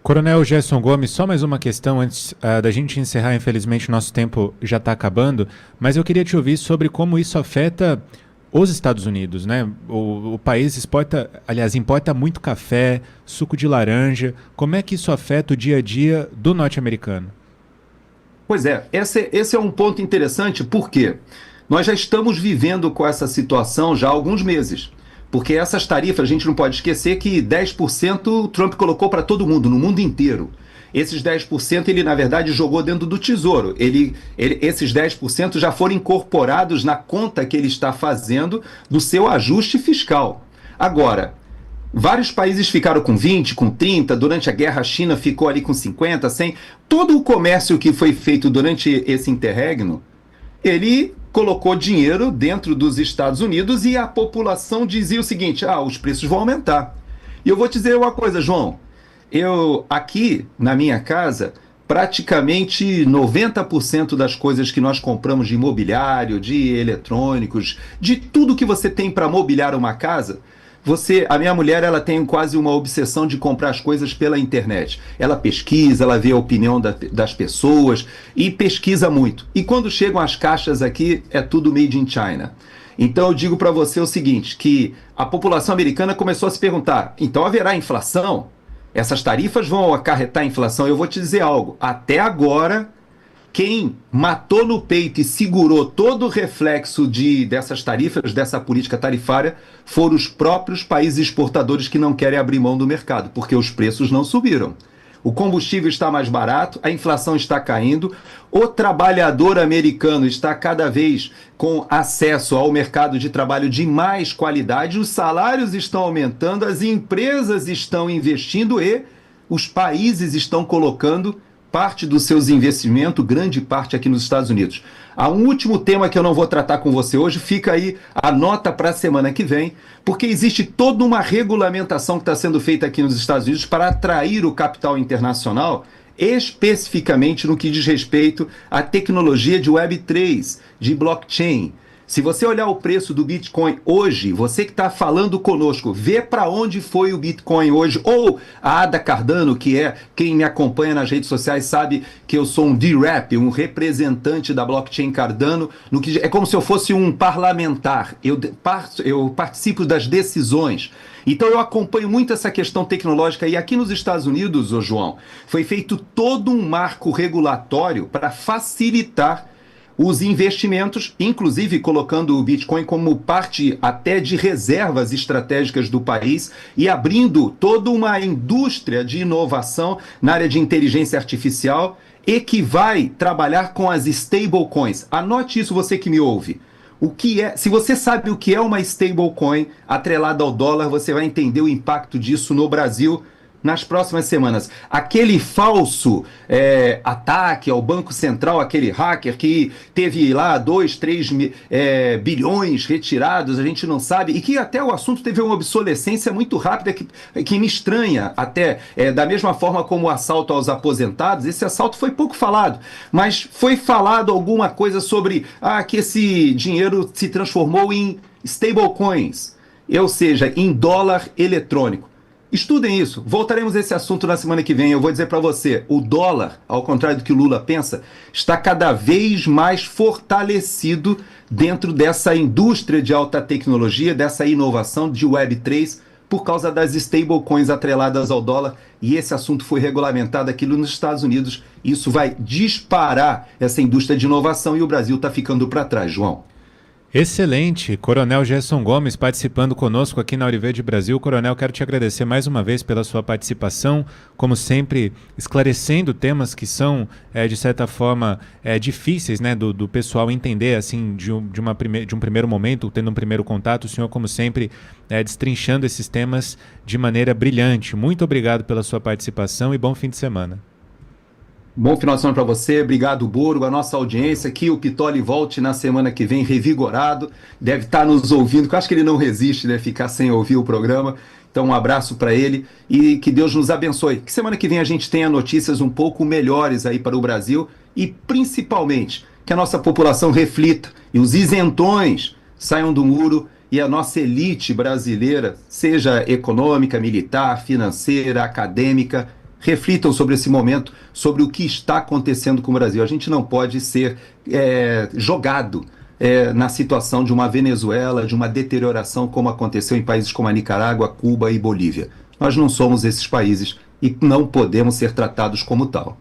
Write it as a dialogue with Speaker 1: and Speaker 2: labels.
Speaker 1: Coronel Gerson Gomes, só mais uma questão antes da gente encerrar. Infelizmente, nosso tempo já está acabando, mas eu queria te ouvir sobre como isso afeta os Estados Unidos, né? O país exporta, aliás, importa muito café, suco de laranja. Como é que isso afeta o dia a dia do norte-americano?
Speaker 2: Pois é, esse é um ponto interessante, porque nós já estamos vivendo com essa situação já há alguns meses. Porque essas tarifas, a gente não pode esquecer que 10% o Trump colocou para todo mundo, no mundo inteiro. Esses 10% ele, na verdade, jogou dentro do tesouro. Esses 10% já foram incorporados na conta que ele está fazendo do seu ajuste fiscal. Agora, vários países ficaram com 20, com 30, durante a guerra a China ficou ali com 50, 100. Todo o comércio que foi feito durante esse interregno, ele colocou dinheiro dentro dos Estados Unidos e a população dizia o seguinte: os preços vão aumentar. E eu vou te dizer uma coisa, João. Eu, aqui na minha casa, praticamente 90% das coisas que nós compramos de imobiliário, de eletrônicos, de tudo que você tem para mobiliar uma casa, a minha mulher, ela tem quase uma obsessão de comprar as coisas pela internet. Ela pesquisa, ela vê a opinião das pessoas e pesquisa muito. E quando chegam as caixas aqui, é tudo made in China. Então eu digo para você o seguinte, que a população americana começou a se perguntar: então haverá inflação? Essas tarifas vão acarretar inflação? Eu vou te dizer algo, até agora quem matou no peito e segurou todo o reflexo dessas tarifas, dessa política tarifária, foram os próprios países exportadores que não querem abrir mão do mercado, porque os preços não subiram. O combustível está mais barato, a inflação está caindo, o trabalhador americano está cada vez com acesso ao mercado de trabalho de mais qualidade, os salários estão aumentando, as empresas estão investindo e os países estão colocando parte dos seus investimentos, grande parte aqui nos Estados Unidos. Há um último tema que eu não vou tratar com você hoje, fica aí a nota para a semana que vem, porque existe toda uma regulamentação que está sendo feita aqui nos Estados Unidos para atrair o capital internacional, especificamente no que diz respeito à tecnologia de Web3, de blockchain. Se você olhar o preço do Bitcoin hoje, você que está falando conosco, vê para onde foi o Bitcoin hoje, ou a Ada Cardano, que é quem me acompanha nas redes sociais, sabe que eu sou um D-Rap, um representante da blockchain Cardano, é como se eu fosse um parlamentar, eu participo das decisões. Então eu acompanho muito essa questão tecnológica e aqui nos Estados Unidos, ô João, foi feito todo um marco regulatório para facilitar os investimentos, inclusive colocando o Bitcoin como parte até de reservas estratégicas do país e abrindo toda uma indústria de inovação na área de inteligência artificial e que vai trabalhar com as stablecoins. Anote isso, você que me ouve. Se você sabe o que é uma stablecoin atrelada ao dólar, você vai entender o impacto disso no Brasil nas próximas semanas. Aquele falso ataque ao Banco Central, aquele hacker que teve lá 2, 3 bilhões retirados, a gente não sabe, e que até o assunto teve uma obsolescência muito rápida que me estranha até, da mesma forma como o assalto aos aposentados. Esse assalto foi pouco falado, mas foi falado alguma coisa sobre que esse dinheiro se transformou em stablecoins, ou seja, em dólar eletrônico. Estudem isso. Voltaremos a esse assunto na semana que vem. Eu vou dizer para você, o dólar, ao contrário do que o Lula pensa, está cada vez mais fortalecido dentro dessa indústria de alta tecnologia, dessa inovação de Web3, por causa das stablecoins atreladas ao dólar. E esse assunto foi regulamentado aqui nos Estados Unidos. Isso vai disparar essa indústria de inovação e o Brasil está ficando para trás, João.
Speaker 1: Excelente, Coronel Gerson Gomes participando conosco aqui na Auriverde Brasil. Coronel, quero te agradecer mais uma vez pela sua participação, como sempre, esclarecendo temas que são, de certa forma, difíceis, né, do pessoal entender, assim, de um primeiro momento, tendo um primeiro contato. O senhor, como sempre, destrinchando esses temas de maneira brilhante. Muito obrigado pela sua participação e bom fim de semana.
Speaker 2: Bom final de semana para você, obrigado Borgo, a nossa audiência, que o Pitoli volte na semana que vem revigorado, deve estar nos ouvindo, que eu acho que ele não resiste, né, ficar sem ouvir o programa, então um abraço para ele e que Deus nos abençoe, que semana que vem a gente tenha notícias um pouco melhores aí para o Brasil e principalmente que a nossa população reflita e os isentões saiam do muro e a nossa elite brasileira, seja econômica, militar, financeira, acadêmica, reflitam sobre esse momento, sobre o que está acontecendo com o Brasil. A gente não pode ser jogado na situação de uma Venezuela, de uma deterioração como aconteceu em países como a Nicarágua, Cuba e Bolívia. Nós não somos esses países e não podemos ser tratados como tal.